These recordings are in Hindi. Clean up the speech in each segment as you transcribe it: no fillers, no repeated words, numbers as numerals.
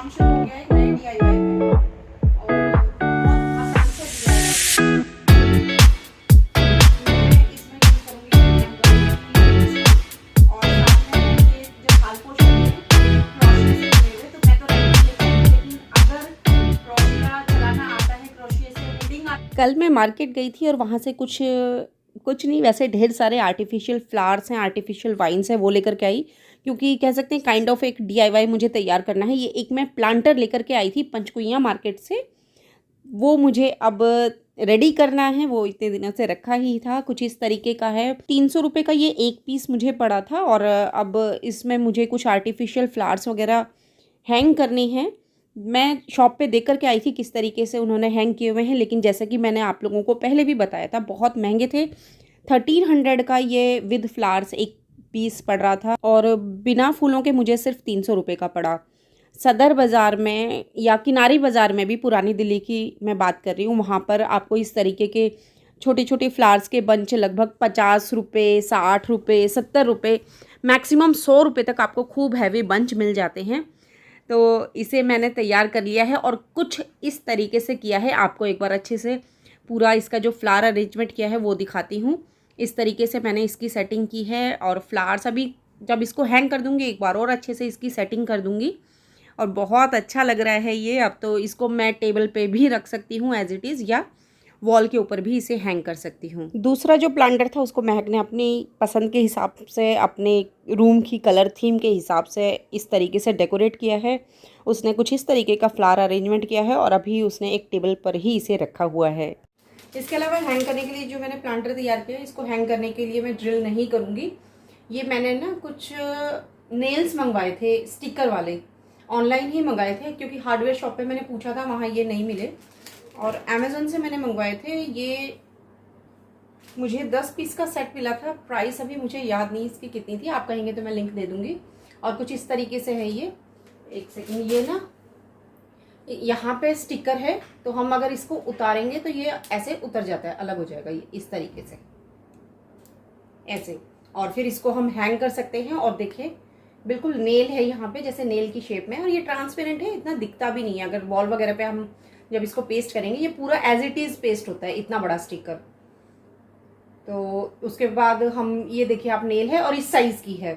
काम शुरू हो गया है एक नए DIY पे और बहुत आसान से मैं इसमें यूज करूंगी और साथ में ये जो थालपोश होते हैं क्रोशिया से बने हुए, तो मैं तो रेडी लेके आई हूँ, लेकिन अगर क्रोशिया चलाना आता है, क्रोशिया से नीडिंग कल मैं मार्केट गई थी और वहाँ से कुछ नहीं, वैसे ढेर सारे आर्टिफिशियल फ्लावर्स हैं, आर्टिफिशियल वाइन्स हैं, वो लेकर के आई, क्योंकि कह सकते हैं काइंड ऑफ एक DIY मुझे तैयार करना है। ये एक मैं प्लांटर लेकर के आई थी पंचकुइयाँ मार्केट से, वो मुझे अब रेडी करना है। वो इतने दिनों से रखा ही था, कुछ इस तरीके का है। 300 रुपये का ये एक पीस मुझे पड़ा था और अब इसमें मुझे कुछ आर्टिफिशियल फ्लावर्स वगैरह हैंग करने हैं। मैं शॉप पे देख कर के आई थी किस तरीके से उन्होंने हैंग किए हुए हैं, लेकिन जैसा कि मैंने आप लोगों को पहले भी बताया था, बहुत महंगे थे। 1300 का ये विद फ्लावर्स एक पीस पड़ रहा था और बिना फूलों के मुझे सिर्फ 300 रुपये का पड़ा। सदर बाज़ार में या किनारी बाज़ार में भी, पुरानी दिल्ली की मैं बात कर रही हूँ, वहाँ पर आपको इस तरीके के छोटे छोटे फ्लावर्स के बंच लगभग 50 रुपये, 60 रुपये, 70 रुपये, मैक्सिमम 100 रुपये तक आपको खूब हैवी बंच मिल जाते हैं। तो इसे मैंने तैयार कर लिया है और कुछ इस तरीके से किया है। आपको एक बार अच्छे से पूरा इसका जो फ्लावर अरेंजमेंट किया है वो दिखाती हूँ। इस तरीके से मैंने इसकी सेटिंग की है और फ्लावर्स अभी जब इसको हैंग कर दूँगी एक बार और अच्छे से इसकी सेटिंग कर दूँगी और बहुत अच्छा लग रहा है ये। अब तो इसको मैं टेबल पे भी रख सकती हूँ एज इट इज़, या वॉल के ऊपर भी इसे हैंग कर सकती हूँ। दूसरा जो प्लांटर था उसको महक ने अपनी पसंद के हिसाब से, अपने रूम की कलर थीम के हिसाब से इस तरीके से डेकोरेट किया है। उसने कुछ इस तरीके का फ्लावर अरेंजमेंट किया है और अभी उसने एक टेबल पर ही इसे रखा हुआ है। इसके अलावा हैंग करने के लिए जो मैंने प्लांटर तैयार किया है, इसको हैंग करने के लिए मैं ड्रिल नहीं करूँगी। ये मैंने ना कुछ नेल्स मंगवाए थे स्टिकर वाले, ऑनलाइन ही मंगाए थे, क्योंकि हार्डवेयर शॉप पे मैंने पूछा था, वहाँ ये नहीं मिले, और अमेज़न से मैंने मंगवाए थे। ये मुझे 10 पीस का सेट मिला था। प्राइस अभी मुझे याद नहीं इसकी कितनी थी, आप कहेंगे तो मैं लिंक दे दूँगी। और कुछ इस तरीके से है ये। एक सेकेंड, ये ना यहाँ पे स्टिकर है, तो हम अगर इसको उतारेंगे तो ये ऐसे उतर जाता है, अलग हो जाएगा ये इस तरीके से ऐसे, और फिर इसको हम हैंग कर सकते हैं। और देखिए बिल्कुल नेल है यहाँ पे, जैसे नेल की शेप में, और ये ट्रांसपेरेंट है, इतना दिखता भी नहीं है। अगर वॉल वगैरह पे हम जब इसको पेस्ट करेंगे, ये पूरा एज इट इज पेस्ट होता है, इतना बड़ा स्टिकर। तो उसके बाद हम ये देखिए, आप नेल है और इस साइज की है,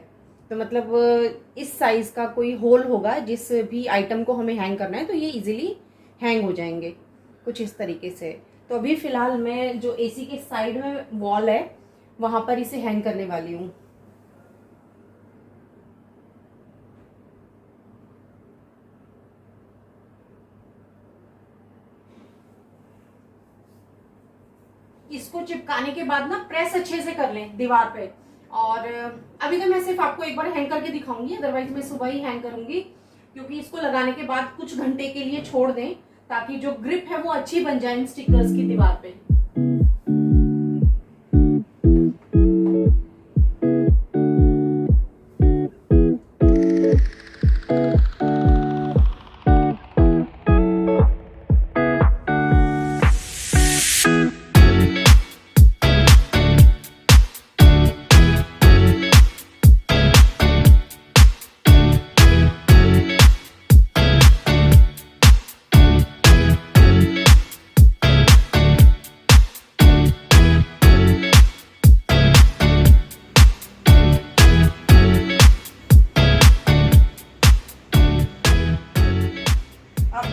तो मतलब इस साइज का कोई होल होगा जिस भी आइटम को हमें हैंग करना है, तो ये इजीली हैंग हो जाएंगे कुछ इस तरीके से। तो अभी फिलहाल मैं जो AC के साइड में वॉल है वहां पर इसे हैंग करने वाली हूँ। इसको चिपकाने के बाद ना प्रेस अच्छे से कर लें दीवार पे। और अभी तो मैं सिर्फ आपको एक बार हैंग करके दिखाऊंगी, अदरवाइज मैं सुबह ही हैंग करूंगी, क्योंकि इसको लगाने के बाद कुछ घंटे के लिए छोड़ दें ताकि जो ग्रिप है वो अच्छी बन जाए इन स्टिकर्स की दीवार पे।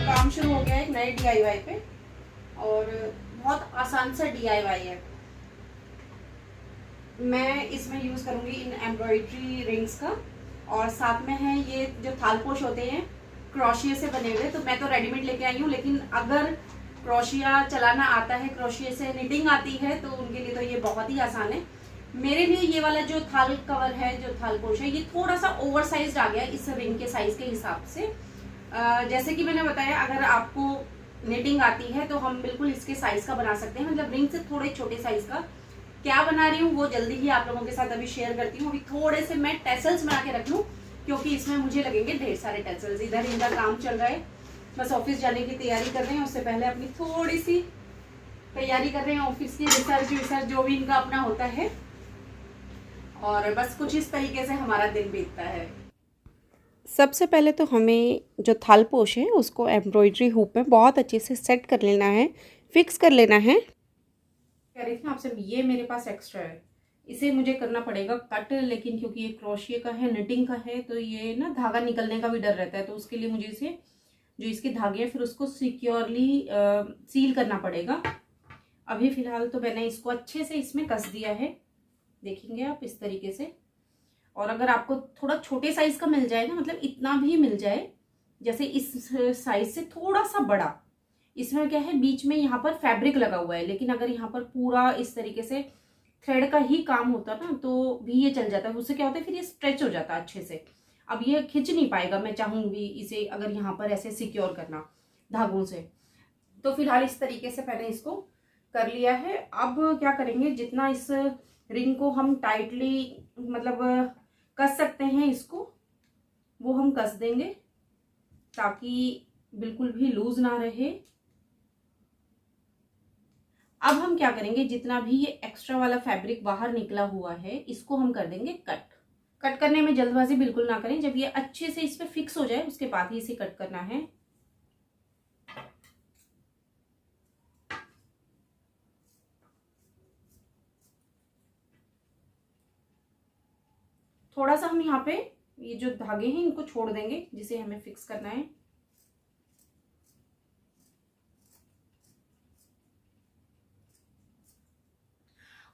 काम शुरू हो गया है एक नए DIY पे और बहुत आसान सा DIY है। मैं इसमें यूज करूंगी इन एम्ब्रॉयडरी रिंग्स का, और साथ में है ये जो थालपोश होते हैं क्रोशिया से बने हुए। तो मैं तो रेडीमेड लेके आई हूँ, लेकिन अगर क्रोशिया चलाना आता है, क्रोशिया से निटिंग आती है, तो उनके लिए तो ये बहुत ही आसान है। मेरे लिए ये वाला जो थाल कवर है, जो थालपोश है, ये थोड़ा सा ओवर साइज आ गया इस रिंग के साइज के हिसाब से। जैसे कि मैंने बताया, अगर आपको निटिंग आती है तो हम बिल्कुल इसके साइज का बना सकते हैं, मतलब रिंग से थोड़े छोटे साइज का। क्या बना रही हूँ वो जल्दी ही आप लोगों के साथ अभी शेयर करती हूँ। अभी थोड़े से मैं टेसल्स बना के रख लूँ, क्योंकि इसमें मुझे लगेंगे ढेर सारे टेसल्स। इधर इनका काम चल रहा है, बस ऑफिस जाने की तैयारी कर रहे हैं, उससे पहले अपनी थोड़ी सी तैयारी कर रहे हैं ऑफिस की, रिसर्च जो भी इनका अपना होता है। और बस कुछ इस तरीके से हमारा दिन बीतता है। सबसे पहले तो हमें जो थालपोश है उसको एम्ब्रॉयडरी हुक में बहुत अच्छे से सेट कर लेना है, फिक्स कर लेना है। कह रही थी आपसे, ये मेरे पास एक्स्ट्रा है, इसे मुझे करना पड़ेगा कट, लेकिन क्योंकि ये क्रोशिया का है, निटिंग का है, तो ये ना धागा निकलने का भी डर रहता है, तो उसके लिए मुझे इसे जो इसके धागे हैं फिर उसको सिक्योरली सील करना पड़ेगा। अभी फिलहाल तो मैंने इसको अच्छे से इसमें कस दिया है, देखेंगे आप इस तरीके से। और अगर आपको थोड़ा छोटे साइज का मिल जाए ना, मतलब इतना भी मिल जाए, जैसे इस साइज से थोड़ा सा बड़ा, इसमें क्या है बीच में यहाँ पर फैब्रिक लगा हुआ है, लेकिन अगर यहाँ पर पूरा इस तरीके से थ्रेड का ही काम होता ना तो भी ये चल जाता है। उससे क्या होता है फिर ये स्ट्रेच हो जाता है अच्छे से। अब ये खिंच नहीं पाएगा, मैं चाहूंगी इसे अगर यहाँ पर ऐसे सिक्योर करना धागों से। तो फिलहाल इस तरीके से मैंने इसको कर लिया है। अब क्या करेंगे, जितना इस रिंग को हम टाइटली मतलब कस सकते हैं इसको, वो हम कस देंगे ताकि बिल्कुल भी लूज ना रहे। अब हम क्या करेंगे, जितना भी ये एक्स्ट्रा वाला फैब्रिक बाहर निकला हुआ है इसको हम कर देंगे कट। कट करने में जल्दबाजी बिल्कुल ना करें, जब ये अच्छे से इस पे फिक्स हो जाए उसके बाद ही इसे कट करना है। थोड़ा सा हम यहाँ पे ये जो धागे हैं इनको छोड़ देंगे जिसे हमें फिक्स करना है।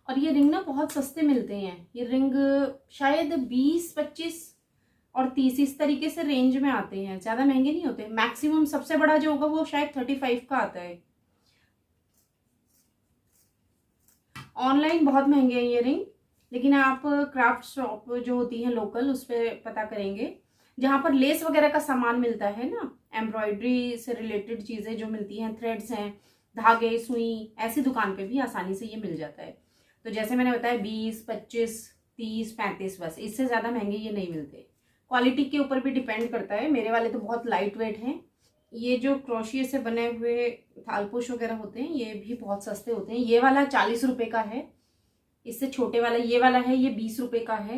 और ये रिंग ना बहुत सस्ते मिलते हैं, ये रिंग शायद 20, 25 और 30 इस तरीके से रेंज में आते हैं, ज्यादा महंगे नहीं होते। मैक्सिमम सबसे बड़ा जो होगा वो शायद 35 का आता है। ऑनलाइन बहुत महंगे हैं ये रिंग, लेकिन आप क्राफ्ट शॉप जो होती है लोकल उस पर पता करेंगे, जहां पर लेस वगैरह का सामान मिलता है ना, एम्ब्रॉयडरी से रिलेटेड चीजें जो मिलती हैं, थ्रेड्स हैं, धागे, सुई, ऐसी दुकान पे भी आसानी से ये मिल जाता है। तो जैसे मैंने बताया 20, 25, 30, 35, बस इससे ज्यादा महंगे ये नहीं मिलते। क्वालिटी के ऊपर भी डिपेंड करता है। मेरे वाले तो बहुत लाइट वेट हैं। ये जो क्रोशिया से बने हुए थालपोश वगैरह होते हैं ये भी बहुत सस्ते होते हैं। ये वाला 40 रुपए का है, इससे छोटे वाला ये वाला है, ये 20 रुपए का है।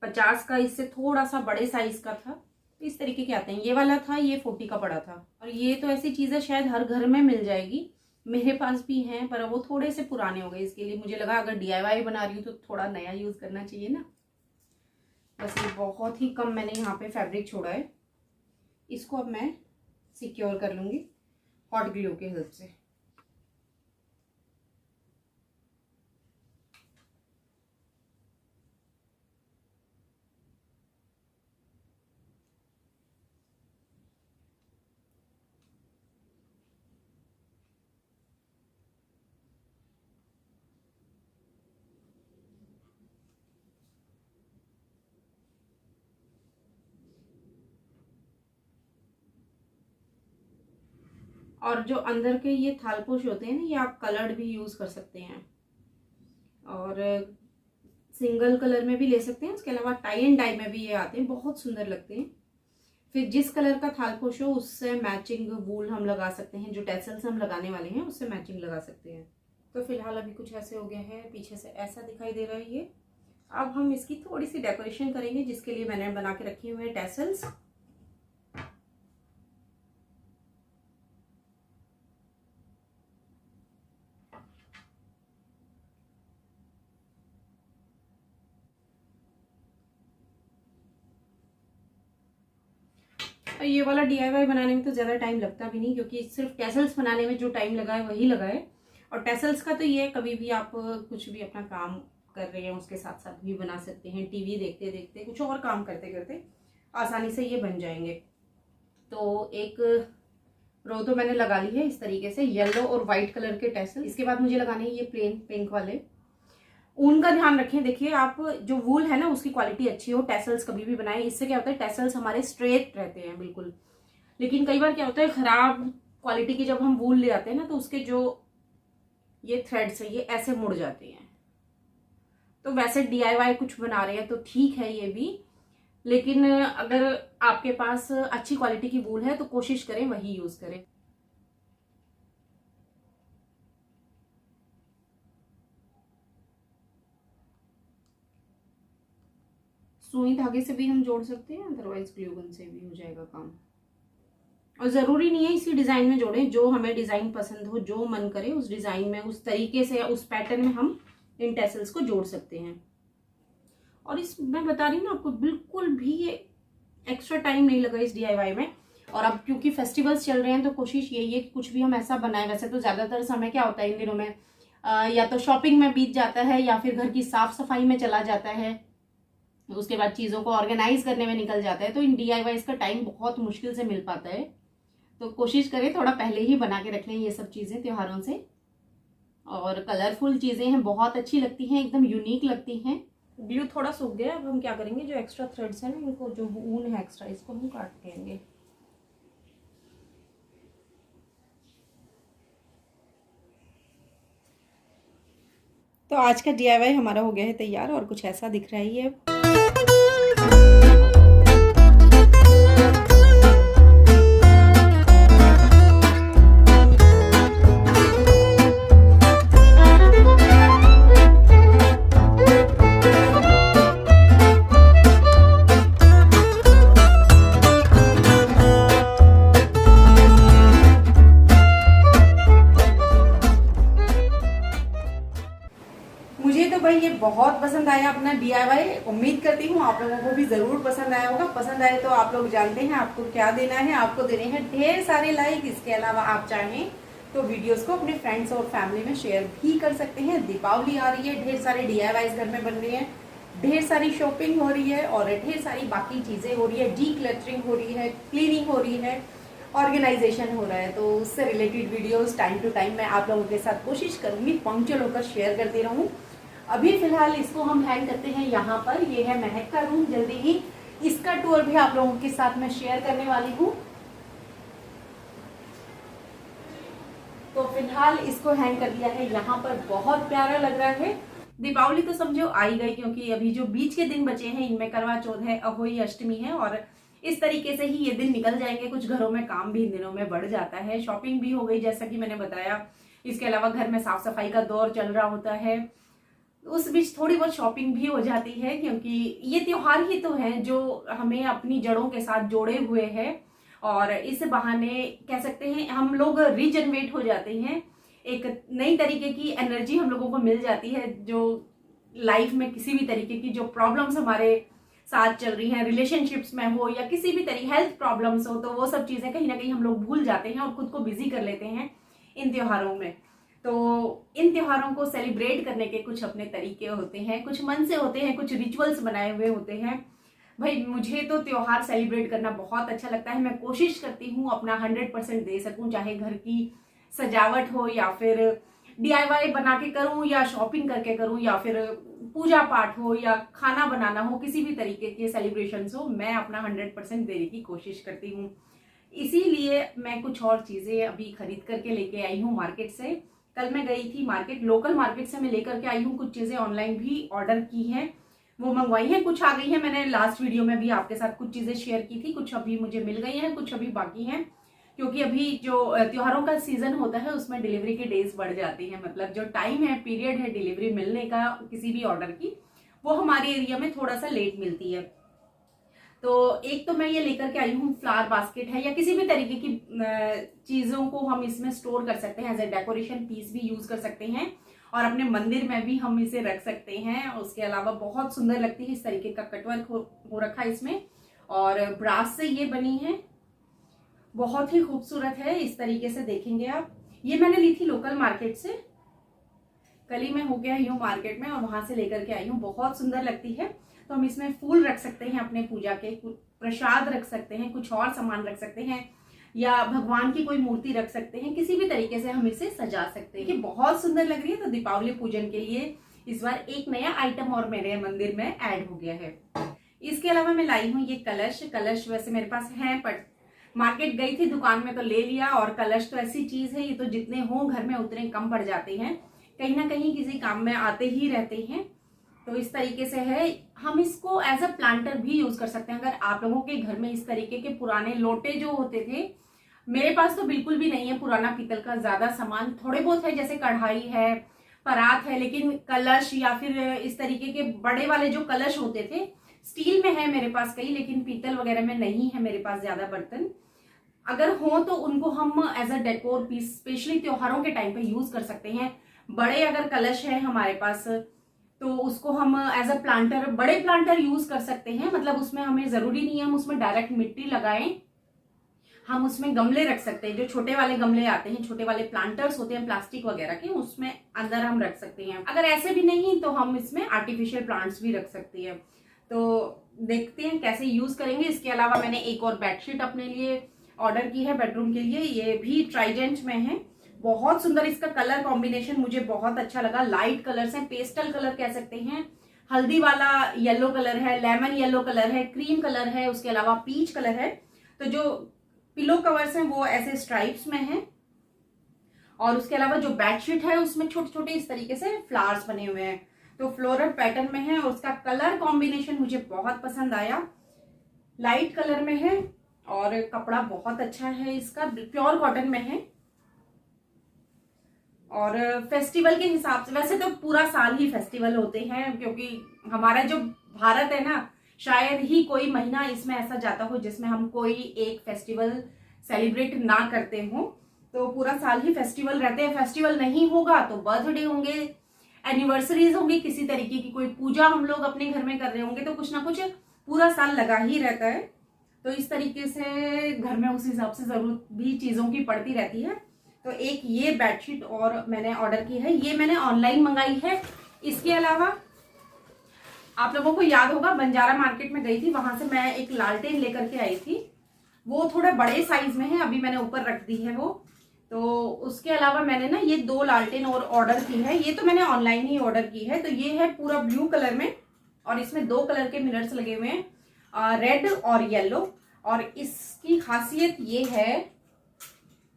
50 का इससे थोड़ा सा बड़े साइज का था। तो इस तरीके के आते हैं। ये वाला था, ये 40 का पड़ा था। और ये तो ऐसी चीज है शायद हर घर में मिल जाएगी, मेरे पास भी हैं, पर वो थोड़े से पुराने हो गए, इसके लिए मुझे लगा अगर DIY बना रही हूँ तो थोड़ा नया यूज करना चाहिए ना। बस ये बहुत ही कम मैंने यहाँ पे फैब्रिक छोड़ा है। इसको अब मैं सिक्योर कर लूंगी हॉट ग्लू के हेल्प से। और जो अंदर के ये थालपोश होते हैं ना, ये आप कलर्ड भी यूज कर सकते हैं और सिंगल कलर में भी ले सकते हैं। उसके अलावा टाई एंड डाई में भी ये आते हैं, बहुत सुंदर लगते हैं। फिर जिस कलर का थालपोश हो उससे मैचिंग वूल हम लगा सकते हैं, जो टेसल्स हम लगाने वाले हैं उससे मैचिंग लगा सकते हैं। तो फिलहाल अभी कुछ ऐसे हो गया है, पीछे से ऐसा दिखाई दे रहा है ये। अब हम इसकी थोड़ी सी डेकोरेशन करेंगे, जिसके लिए मैंने बना के रखे हुए हैं टेसल्स। और ये वाला DIY बनाने में तो ज़्यादा टाइम लगता भी नहीं, क्योंकि सिर्फ टेसल्स बनाने में जो टाइम लगा है वही लगा है। और टेसल्स का तो ये कभी भी आप कुछ भी अपना काम कर रहे हैं उसके साथ साथ भी बना सकते हैं, टीवी देखते देखते, कुछ और काम करते करते आसानी से ये बन जाएंगे। तो एक रो तो मैंने लगा ली है इस तरीके से, येलो और व्हाइट कलर के टेसल। इसके बाद मुझे लगाने हैं ये प्लेन पिंक वाले। ऊन का ध्यान रखें, देखिए आप जो वूल है ना उसकी क्वालिटी अच्छी हो, टेसल्स कभी भी बनाएं। इससे क्या होता है टेसल्स हमारे स्ट्रेट रहते हैं बिल्कुल। लेकिन कई बार क्या होता है खराब क्वालिटी की जब हम वूल ले आते हैं ना, तो उसके जो ये थ्रेड्स है ये ऐसे मुड़ जाते हैं। तो वैसे DIY कुछ बना रहे हैं तो ठीक है ये भी, लेकिन अगर आपके पास अच्छी क्वालिटी की वूल है तो कोशिश करें वही यूज करें। सुई धागे से भी हम जोड़ सकते हैं, अदरवाइज ग्लू गन से भी हो जाएगा काम। और ज़रूरी नहीं है इसी डिज़ाइन में जोड़ें, जो हमें डिज़ाइन पसंद हो, जो मन करे उस डिज़ाइन में, उस तरीके से, उस पैटर्न में हम इन टैसल्स को जोड़ सकते हैं। और इस मैं बता रही हूँ ना आपको, बिल्कुल भी एक्स्ट्रा टाइम नहीं लगा इस DIY में। और अब क्योंकि फेस्टिवल्स चल रहे हैं तो कोशिश यही है कि कुछ भी हम ऐसा बनाएं। वैसे तो ज़्यादातर समय क्या होता है इन दिनों में, या तो शॉपिंग में बीत जाता है या फिर घर की साफ सफाई में चला जाता है, उसके बाद चीज़ों को ऑर्गेनाइज करने में निकल जाता है। तो इन DIYs का टाइम बहुत मुश्किल से मिल पाता है। तो कोशिश करें थोड़ा पहले ही बना के रख लें ये सब चीज़ें त्योहारों से। और कलरफुल चीज़ें हैं, बहुत अच्छी लगती हैं, एकदम यूनिक लगती हैं। ग्लू थोड़ा सूख गया, अब हम क्या करेंगे, जो एक्स्ट्रा थ्रेड्स हैं ना, इनको, जो ऊन है एक्स्ट्रा, इसको हम काट देंगे। तो आज का DIY हमारा हो गया है तैयार और कुछ ऐसा दिख रहा है ये। मुझे तो भाई ये बहुत पसंद आया अपना DIY। उम्मीद करती हूँ आप लोगों को भी जरूर पसंद आया होगा। पसंद आए तो आप लोग जानते हैं आपको क्या देना है, आपको देने हैं ढेर सारे लाइक। इसके अलावा आप चाहें तो वीडियोस को अपने फ्रेंड्स और फैमिली में शेयर भी कर सकते हैं। दीपावली आ रही है, ढेर सारे DIYs घर में बन रहे हैं, ढेर सारी शॉपिंग हो रही है और ढेर सारी बाकी चीजें हो रही है, डीक्लटरिंग हो रही है, क्लीनिंग हो रही है, ऑर्गेनाइजेशन हो रहा है। तो उससे related videos time to time मैं आप लोगों के साथ कोशिश करूंगी पंक्चुअल होकर शेयर करती रहूं। अभी फिलहाल इसको हम हैंग करते हैं यहाँ पर। ये है महक का रूम। जल्दी ही इसका टूर भी आप लोगों के साथ मैं शेयर करने वाली हूँ। तो फिलहाल इसको हैंग कर दिया है यहाँ पर, बहुत प्यारा लग रहा है। दीपावली तो समझो आ ही गई, क्योंकि अभी जो बीच के दिन बचे हैं इनमें करवा चौथ है, अहोई अष्टमी है और इस तरीके से ही ये दिन निकल जाएंगे। कुछ घरों में काम भी इन दिनों में बढ़ जाता है, शॉपिंग भी हो गई जैसा कि मैंने बताया। इसके अलावा घर में साफ सफाई का दौर चल रहा होता है, उस बीच थोड़ी बहुत शॉपिंग भी हो जाती है, क्योंकि ये त्योहार ही तो है जो हमें अपनी जड़ों के साथ जोड़े हुए हैं। और इस बहाने कह सकते हैं हम लोग रीजनरेट हो जाते हैं, एक नई तरीके की एनर्जी हम लोगों को मिल जाती है। जो लाइफ में किसी भी तरीके की जो प्रॉब्लम्स हमारे साथ चल रही हैं, रिलेशनशिप्स में हो या किसी भी तरीके हेल्थ प्रॉब्लम्स हो, तो वो सब चीजें कहीं ना कहीं हम लोग भूल जाते हैं और खुद को बिजी कर लेते हैं इन त्योहारों में। तो इन त्योहारों को सेलिब्रेट करने के कुछ अपने तरीके होते हैं, कुछ मन से होते हैं, कुछ रिचुअल्स बनाए हुए होते हैं। भाई मुझे तो त्योहार सेलिब्रेट करना बहुत अच्छा लगता है। मैं कोशिश करती हूँ अपना 100% दे सकूं, चाहे घर की सजावट हो या फिर DIY बना के करूं या शॉपिंग करके करूं या फिर पूजा पाठ हो या खाना बनाना हो, किसी भी तरीके के सेलिब्रेशंस हो, मैं अपना 100% देने की कोशिश करती हूँ। इसीलिए मैं कुछ और चीजें अभी खरीद करके लेके आई हूँ मार्केट से। कल मैं गई थी मार्केट, लोकल मार्केट से मैं लेकर के आई हूँ। कुछ चीजें ऑनलाइन भी ऑर्डर की हैं, वो मंगवाई हैं, कुछ आ गई हैं। मैंने लास्ट वीडियो में भी आपके साथ कुछ चीजें शेयर की थी, कुछ अभी मुझे मिल गई हैं, कुछ अभी बाकी हैं। क्योंकि अभी जो त्योहारों का सीजन होता है उसमें डिलीवरी के डेज बढ़ जाती हैं, मतलब जो टाइम है, पीरियड है डिलीवरी मिलने का किसी भी ऑर्डर की, वो हमारे एरिया में थोड़ा सा लेट मिलती है। तो एक तो मैं ये लेकर के आई हूँ फ्लावर बास्केट है, या किसी भी तरीके की चीजों को हम इसमें स्टोर कर सकते हैं, एज ए डेकोरेशन पीस भी यूज कर सकते हैं और अपने मंदिर में भी हम इसे रख सकते हैं। उसके अलावा बहुत सुंदर लगती है, इस तरीके का कटवर्क हो रखा है इसमें और ब्रास से ये बनी है, बहुत ही खूबसूरत है। इस तरीके से देखेंगे आप, ये मैंने ली थी लोकल मार्केट से। कल ही मैं होके आई हूँ मार्केट में और वहां से लेकर के आई हूँ, बहुत सुंदर लगती है। तो हम इसमें फूल रख सकते हैं, अपने पूजा के प्रसाद रख सकते हैं, कुछ और सामान रख सकते हैं, या भगवान की कोई मूर्ति रख सकते हैं, किसी भी तरीके से हम इसे सजा सकते हैं। ये बहुत सुंदर लग रही है। तो दीपावली पूजन के लिए इस बार एक नया आइटम और मेरे मंदिर में ऐड हो गया है। इसके अलावा मैं लाई हूँ ये कलश। कलश वैसे मेरे पास है, बट मार्केट गई थी दुकान में तो ले लिया। और कलश तो ऐसी चीज है, ये तो जितने हो घर में उतने कम पड़ जाते हैं, कहीं ना कहीं किसी काम में आते ही रहते हैं। तो इस तरीके से है, हम इसको एज अ प्लांटर भी यूज कर सकते हैं। अगर आप लोगों के घर में इस तरीके के पुराने लोटे जो होते थे, मेरे पास तो बिल्कुल भी नहीं है पुराना पीतल का ज्यादा सामान, थोड़े बहुत है, जैसे कढ़ाई है, परात है, लेकिन कलश या फिर इस तरीके के बड़े वाले जो कलश होते थे स्टील में है मेरे पास कई, लेकिन पीतल वगैरह में नहीं है मेरे पास ज्यादा बर्तन। अगर हो तो उनको हम as a decor piece specially त्योहारों के टाइम पे यूज कर सकते हैं। बड़े अगर कलश है हमारे पास तो उसको हम एज अ प्लांटर, बड़े प्लांटर यूज कर सकते हैं। मतलब उसमें हमें जरूरी नहीं है हम उसमें डायरेक्ट मिट्टी लगाएं, हम उसमें गमले रख सकते हैं। जो छोटे वाले गमले आते हैं, छोटे वाले प्लांटर्स होते हैं प्लास्टिक वगैरह के, उसमें अंदर हम रख सकते हैं। अगर ऐसे भी नहीं तो हम इसमें आर्टिफिशियल प्लांट्स भी रख सकते हैं। तो देखते हैं कैसे यूज करेंगे। इसके अलावा मैंने एक और बेडशीट अपने लिए ऑर्डर की है बेडरूम के लिए। ये भी ट्राइडेंट में है, बहुत सुंदर इसका कलर कॉम्बिनेशन मुझे बहुत अच्छा लगा। लाइट कलर्स हैं, पेस्टल कलर कह सकते हैं, हल्दी वाला येलो कलर है, लेमन येलो कलर है, क्रीम कलर है, उसके अलावा पीच कलर है। तो जो पिलो कवर्स हैं वो ऐसे स्ट्राइप्स में हैं, और उसके अलावा जो बेडशीट है उसमें छोटे छोटे इस तरीके से फ्लावर्स बने हुए हैं, तो फ्लोरल पैटर्न में है। और उसका कलर कॉम्बिनेशन मुझे बहुत पसंद आया, लाइट कलर में है और कपड़ा बहुत अच्छा है इसका, प्योर कॉटन में है। और फेस्टिवल के हिसाब से, वैसे तो पूरा साल ही फेस्टिवल होते हैं, क्योंकि हमारा जो भारत है ना, शायद ही कोई महीना इसमें ऐसा जाता हो जिसमें हम कोई एक फेस्टिवल सेलिब्रेट ना करते हो। तो पूरा साल ही फेस्टिवल रहते हैं। फेस्टिवल नहीं होगा तो बर्थडे होंगे, एनिवर्सरीज होंगी, किसी तरीके की कोई पूजा हम लोग अपने घर में कर रहे होंगे, तो कुछ ना कुछ पूरा साल लगा ही रहता है। तो इस तरीके से घर में उस हिसाब से जरूरत भी चीजों की पड़ती रहती है। तो एक ये बेडशीट और मैंने ऑर्डर की है, ये मैंने ऑनलाइन मंगाई है। इसके अलावा आप लोगों को याद होगा बंजारा मार्केट में गई थी, वहां से मैं एक लालटेन लेकर के आई थी, वो थोड़ा बड़े साइज में है, अभी मैंने ऊपर रख दी है वो। तो उसके अलावा मैंने ना ये 2 लालटेन और ऑर्डर की है। ये तो मैंने ऑनलाइन ही ऑर्डर की है। तो ये है पूरा ब्लू कलर में और इसमें 2 कलर के मिरर्स लगे हुए हैं, रेड और येलो। और इसकी खासियत ये है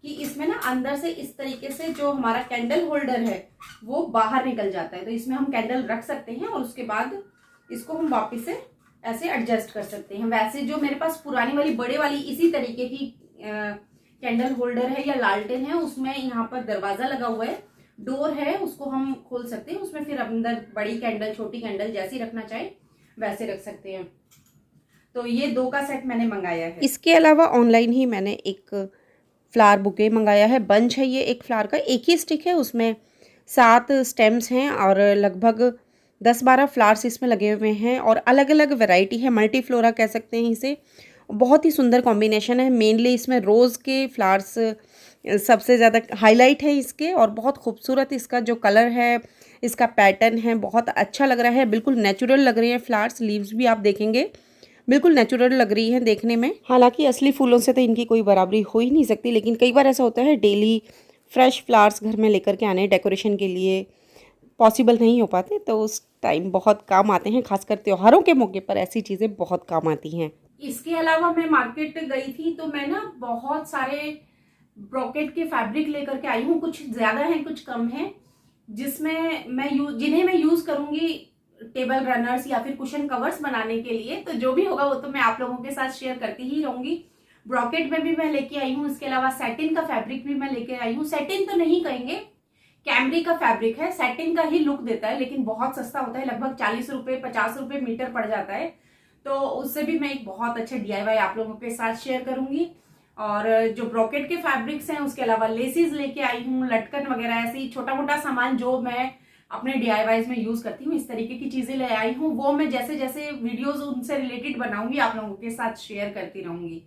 कि इसमें ना अंदर से इस तरीके से जो हमारा कैंडल होल्डर है वो बाहर निकल जाता है, तो इसमें हम कैंडल रख सकते हैं और उसके बाद इसको हम वापस से ऐसे एडजस्ट कर सकते हैं। वैसे जो मेरे पास पुरानी वाली बड़े वाली इसी तरीके की कैंडल होल्डर है या लालटेन है, उसमें यहाँ पर दरवाजा लगा हुआ है, डोर है, उसको हम खोल सकते हैं, उसमें फिर अंदर बड़ी कैंडल छोटी कैंडल जैसी रखना चाहे वैसे रख सकते हैं। तो ये 2 का सेट मैंने मंगाया है। इसके अलावा ऑनलाइन ही मैंने एक फ्लावर बुके मंगाया है। बंच है ये एक फ्लावर का, एक ही स्टिक है, उसमें 7 स्टेम्स हैं और लगभग 10-12 फ्लावर्स इसमें लगे हुए हैं और अलग अलग वैरायटी है, मल्टी फ्लोरा कह सकते हैं इसे। बहुत ही सुंदर कॉम्बिनेशन है। मेनली इसमें रोज़ के फ्लावर्स सबसे ज़्यादा हाईलाइट है इसके, और बहुत खूबसूरत इसका जो कलर है, इसका पैटर्न है, बहुत अच्छा लग रहा है। बिल्कुल नेचुरल लग रहे हैं फ्लावर्स, लीव्स भी आप देखेंगे बिल्कुल नेचुरल लग रही है देखने में। हालांकि असली फूलों से तो इनकी कोई बराबरी हो ही नहीं सकती, लेकिन कई बार ऐसा होता है डेली फ्रेश फ्लावर्स घर में लेकर के आने डेकोरेशन के लिए पॉसिबल नहीं हो पाते, तो उस टाइम बहुत काम आते हैं, खासकर त्योहारों के मौके पर ऐसी चीज़ें बहुत काम आती हैं। इसके अलावा मैं मार्केट गई थी तो मैं ना बहुत सारे ब्रोकेट के फैब्रिक लेकर के आई हूँ, कुछ ज़्यादा हैं कुछ कम हैं, जिसमें जिन्हें मैं यूज़ करूँगी टेबल रनर्स या फिर कुशन कवर्स बनाने के लिए। तो जो भी होगा वो तो मैं आप लोगों के साथ शेयर करती ही रहूंगी। ब्रोकेट में भी मैं लेके आई हूँ, इसके अलावा सैटिन का फैब्रिक भी मैं लेके आई हूँ। सैटिन तो नहीं कहेंगे, कैमरी का फैब्रिक है, सैटिन का ही लुक देता है, लेकिन बहुत सस्ता होता है, लगभग 40 रुपए 50 रुपए मीटर पड़ जाता है। तो उससे भी मैं एक बहुत अच्छा DIY आप लोगों के साथ शेयर करूंगी। और जो ब्रोकेट के फैब्रिक्स हैं उसके अलावा लेसिस लेके आई हूँ, लटकन वगैरह, ऐसे छोटा मोटा सामान जो मैं अपने DIYs में यूज करती हूँ, इस तरीके की चीजें ले आई हूँ। वो मैं जैसे जैसे वीडियोस उनसे रिलेटेड बनाऊंगी आप लोगों के साथ शेयर करती रहूंगी।